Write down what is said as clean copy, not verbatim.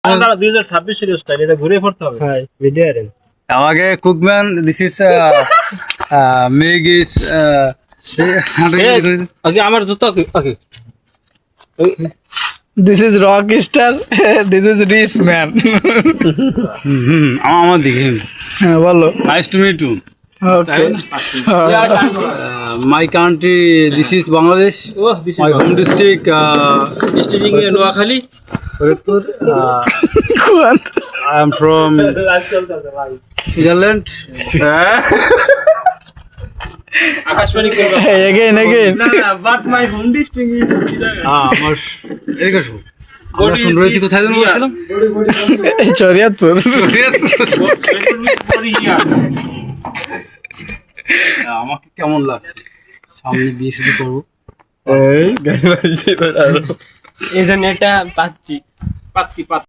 2026 এর স্টাইল, এটা ঘুরে পড়তে হবে। হ্যাঁ ভিডিও আরেন আমাকে কুকম্যান this is Meg is okay আমার জুতো okay this is rock star this is rich man আমার দিকে হ্যাঁ বলো nice to meet you okay my country this is Bangladesh oh this my home district staging a Noakhali. Faridpur I am from Switzerland Akashvani করবা। Again but my home district is আমার এদিকে আসো আমরা এখন রয়েছি কোথায় যেন বলছিলাম চরিয়াতুর আমাকে কেমন লাগছে সামনে বিয়ে শুরু করবো এই গাড়ি বাজছে এই জন্য এটা পাত্তি পাত্তি পাত্তি